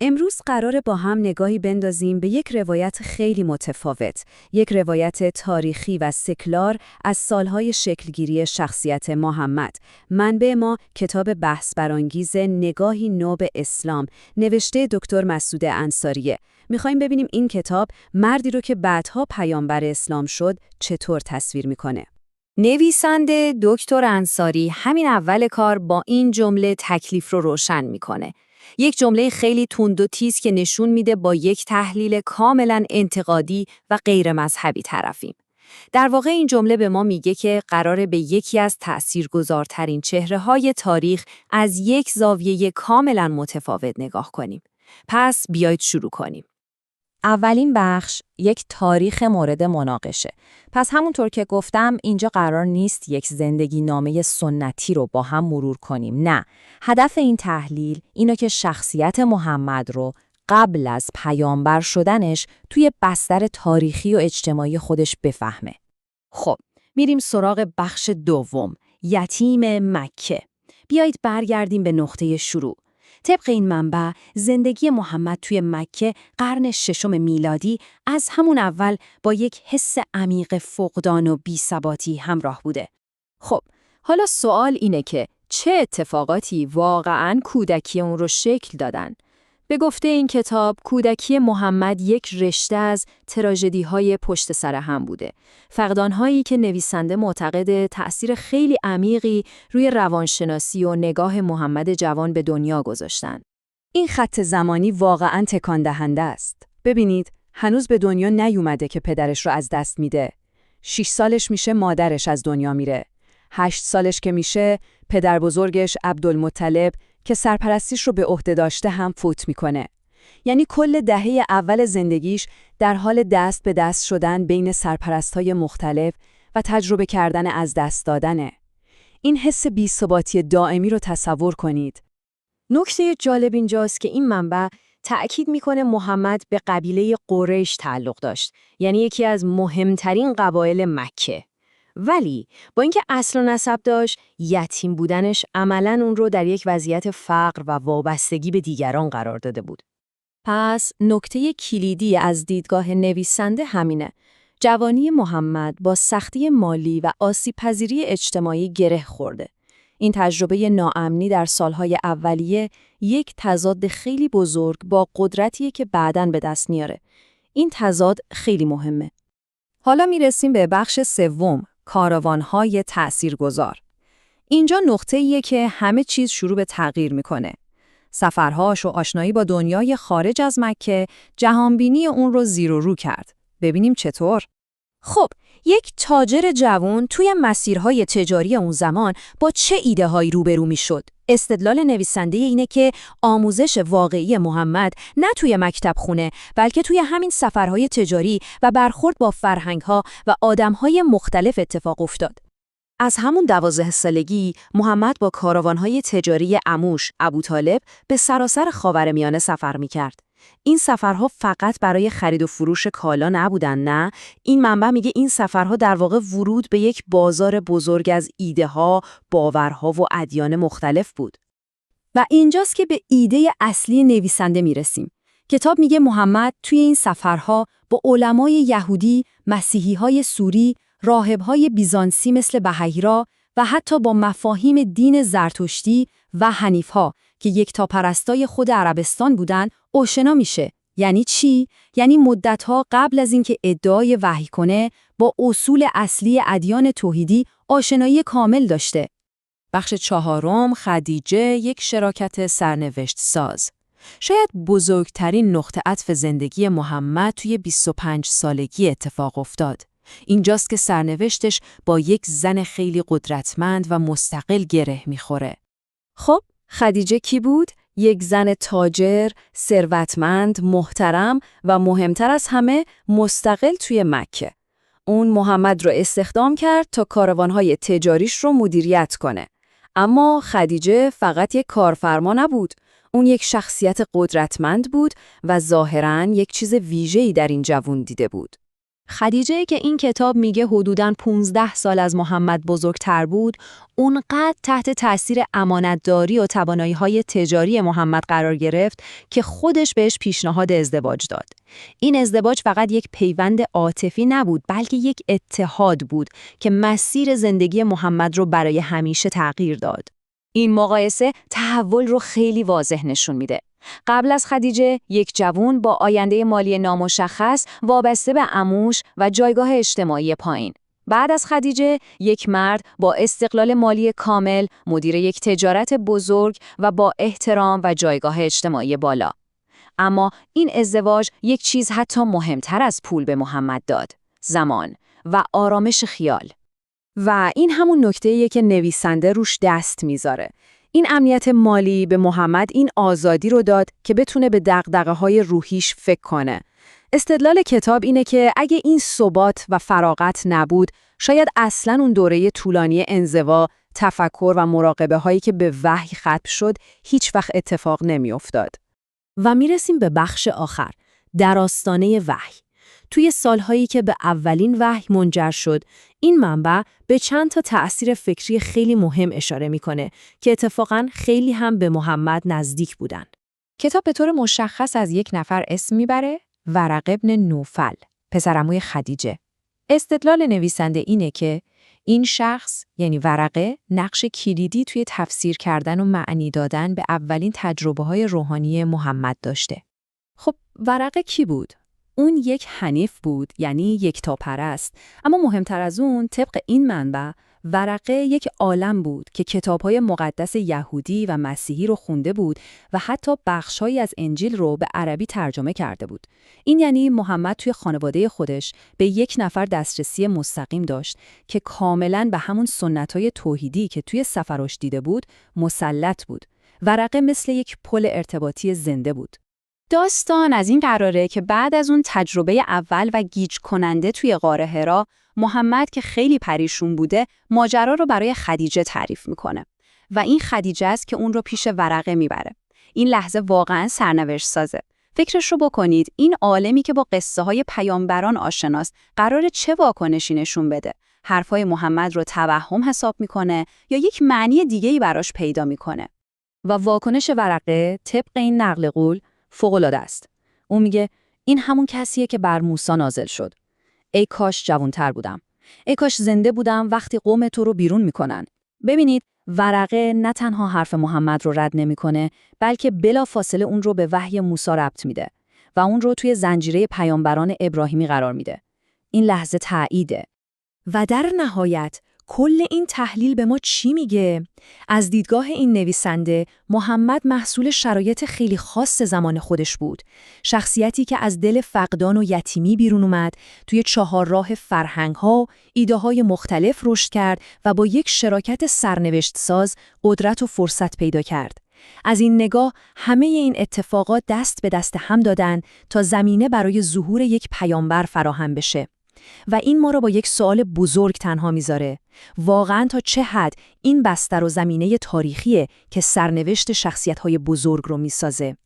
امروز قراره با هم نگاهی بندازیم به یک روایت خیلی متفاوت، یک روایت تاریخی و سکولار از سالهای شکلگیری شخصیت محمد. منبع ما کتاب بحث برانگیز نگاهی نو به اسلام، نوشته دکتر مسعود انصاریه. میخوایم ببینیم این کتاب مردی رو که بعدها پیامبر اسلام شد چطور تصویر میکنه. نویسنده دکتر انصاری همین اول کار با این جمله تکلیف رو روشن میکنه. یک جمله خیلی تند و تیز که نشون میده با یک تحلیل کاملا انتقادی و غیر مذهبی طرفیم. در واقع این جمله به ما میگه که قراره به یکی از تأثیرگذارترین چهره‌های تاریخ از یک زاویه کاملا متفاوت نگاه کنیم. پس بیایید شروع کنیم. اولین بخش یک تاریخ مورد مناقشه. پس همونطور که گفتم اینجا قرار نیست یک زندگی نامه سنتی رو با هم مرور کنیم. نه، هدف این تحلیل اینه که شخصیت محمد رو قبل از پیامبر شدنش توی بستر تاریخی و اجتماعی خودش بفهمه. خب، میریم سراغ بخش دوم، یتیم مکه. بیایید برگردیم به نقطه شروع. طبق این منبع، زندگی محمد توی مکه قرن ششم میلادی از همون اول با یک حس عمیق فقدان و بی‌ثباتی همراه بوده. خب، حالا سوال اینه که چه اتفاقاتی واقعاً کودکی اون رو شکل دادن؟ به گفته این کتاب، کودکی محمد یک رشته از تراژدی‌های پشت سر هم بوده. فقدان‌هایی که نویسنده معتقده تأثیر خیلی عمیقی روی روانشناسی و نگاه محمد جوان به دنیا گذاشتن. این خط زمانی واقعاً تکان دهنده است. ببینید، هنوز به دنیا نیومده که پدرش رو از دست میده. 6 سالش میشه مادرش از دنیا میره. 8 سالش که میشه، پدر بزرگش عبدالمطلب که سرپرستیش رو به عهده داشته هم فوت میکنه. یعنی کل دهه اول زندگیش در حال دست به دست شدن بین سرپرست‌های مختلف و تجربه کردن از دست دادنه. این حس بی‌ثباتی دائمی رو تصور کنید. نکته جالب اینجاست که این منبع تأکید میکنه محمد به قبیله قریش تعلق داشت، یعنی یکی از مهمترین قبایل مکه. ولی با اینکه اصل و نسب داشت، یتیم بودنش عملاً اون رو در یک وضعیت فقر و وابستگی به دیگران قرار داده بود. پس نکته کلیدی از دیدگاه نویسنده همینه. جوانی محمد با سختی مالی و آسیب‌پذیری اجتماعی گره خورده. این تجربه ناامنی در سالهای اولیه یک تضاد خیلی بزرگ با قدرتیه که بعداً به دست میاره. این تضاد خیلی مهمه. حالا میرسیم به بخش سوم، کاروان‌های تأثیرگذار. اینجا نقطه‌ایه که همه چیز شروع به تغییر میکنه. سفرهاش و آشنایی با دنیای خارج از مکه جهانبینی اون رو زیر و رو کرد. ببینیم چطور؟ خب، یک تاجر جوان توی مسیرهای تجاری اون زمان با چه ایده‌هایی روبرو میشد؟ استدلال نویسنده اینه که آموزش واقعی محمد نه توی مکتب خونه، بلکه توی همین سفرهای تجاری و برخورد با فرهنگ‌ها و آدم‌های مختلف اتفاق افتاد. از همون 12 سالگی محمد با کاروان‌های تجاری عموش ابوطالب به سراسر خاورمیانه سفر می‌کرد. این سفرها فقط برای خرید و فروش کالا نبودن، نه، این منبع میگه این سفرها در واقع ورود به یک بازار بزرگ از ایده‌ها، باورها و ادیان مختلف بود. و اینجاست که به ایده اصلی نویسنده میرسیم. کتاب میگه محمد توی این سفرها با علمای یهودی، مسیحی‌های سوری، راهب‌های بیزانسی مثل بحیرا و حتی با مفاهیم دین زرتشتی و حنیف‌ها که یکتاپرستای خود عربستان بودن آشنا میشه. یعنی چی؟ یعنی مدت‌ها قبل از اینکه ادعای وحی کنه با اصول اصلی ادیان توحیدی آشنایی کامل داشته. بخش چهارم، خدیجه، یک شراکت سرنوشت ساز. شاید بزرگترین نقطه عطف زندگی محمد توی 25 سالگی اتفاق افتاد. اینجاست که سرنوشتش با یک زن خیلی قدرتمند و مستقل گره میخوره. خب، خدیجه کی بود؟ یک زن تاجر، ثروتمند، محترم و مهمتر از همه مستقل توی مکه. اون محمد رو استخدام کرد تا کاروانهای تجاریش رو مدیریت کنه. اما خدیجه فقط یک کارفرما نبود. اون یک شخصیت قدرتمند بود و ظاهراً یک چیز ویژه‌ای در این جوان دیده بود. خدیجه که این کتاب میگه حدوداً 15 سال از محمد بزرگتر بود، اونقدر تحت تأثیر امانتداری و توانایی‌های تجاری محمد قرار گرفت که خودش بهش پیشنهاد ازدواج داد. این ازدواج فقط یک پیوند عاطفی نبود، بلکه یک اتحاد بود که مسیر زندگی محمد رو برای همیشه تغییر داد. این مقایسه تحول رو خیلی واضح نشون میده. قبل از خدیجه، یک جوان با آینده مالی نامشخص وابسته به عموش و جایگاه اجتماعی پایین. بعد از خدیجه، یک مرد با استقلال مالی کامل، مدیر یک تجارت بزرگ و با احترام و جایگاه اجتماعی بالا. اما این ازدواج یک چیز حتی مهمتر از پول به محمد داد: زمان و آرامش خیال. و این همون نکته‌ایه که نویسنده روش دست میذاره. این امنیت مالی به محمد این آزادی رو داد که بتونه به دغدغه‌های روحیش فکر کنه. استدلال کتاب اینه که اگه این ثبات و فراغت نبود، شاید اصلاً اون دوره طولانی انزوا، تفکر و مراقبه هایی که به وحی ختم شد، هیچ وقت اتفاق نمیافتاد. و میرسیم به بخش آخر، در آستانه وحی. توی سالهایی که به اولین وحی منجر شد، این منبع به چند تا تأثیر فکری خیلی مهم اشاره میکنه که اتفاقاً خیلی هم به محمد نزدیک بودن. کتاب به طور مشخص از یک نفر اسم میبره: ورقه ابن نوفل، پسرعموی خدیجه. استدلال نویسنده اینه که این شخص، یعنی ورقه، نقش کلیدی توی تفسیر کردن و معنی دادن به اولین تجربه‌های روحانی محمد داشته. خب ورقه کی بود؟ اون یک حنیف بود، یعنی یکتاپرست، اما مهمتر از اون، طبق این منبع، ورقه یک عالم بود که کتاب‌های مقدس یهودی و مسیحی رو خونده بود و حتی بخش‌هایی از انجیل رو به عربی ترجمه کرده بود. این یعنی محمد توی خانواده خودش به یک نفر دسترسی مستقیم داشت که کاملاً به همون سنت‌های توحیدی که توی سفرش دیده بود مسلط بود. ورقه مثل یک پل ارتباطی زنده بود. داستان از این قراره که بعد از اون تجربه اول و گیج کننده توی غار حرا، محمد که خیلی پریشون بوده، ماجرا رو برای خدیجه تعریف میکنه و این خدیجه است که اون رو پیش ورقه میبره. این لحظه واقعا سرنوشت سازه. فکرش رو بکنید، این عالمی که با قصه های پیامبران آشناست، قراره چه واکنشی نشون بده؟ حرفای محمد رو توهم حساب میکنه یا یک معنی دیگه‌ای براش پیدا میکنه؟ و واکنش ورقه طبق این نقل قول فوق‌العاده است. اون میگه این همون کسیه که بر موسی نازل شد. ای کاش جوان‌تر بودم. ای کاش زنده بودم وقتی قوم تو رو بیرون میکنن. ببینید، ورقه نه تنها حرف محمد رو رد نمیکنه، بلکه بلافاصله اون رو به وحی موسی ربط میده و اون رو توی زنجیره پیامبران ابراهیمی قرار میده. این لحظه تأییده. و در نهایت کل این تحلیل به ما چی میگه؟ از دیدگاه این نویسنده، محمد محصول شرایط خیلی خاص زمان خودش بود. شخصیتی که از دل فقدان و یتیمی بیرون اومد، توی چهارراه فرهنگ‌ها، ایده‌های مختلف رشد کرد و با یک شراکت سرنوشت ساز قدرت و فرصت پیدا کرد. از این نگاه همه این اتفاقات دست به دست هم دادن تا زمینه برای ظهور یک پیامبر فراهم بشه. و این ما را با یک سوال بزرگ تنها میذاره. واقعاً تا چه حد این بستر و زمینه تاریخیه که سرنوشت شخصیت‌های بزرگ رو میسازه؟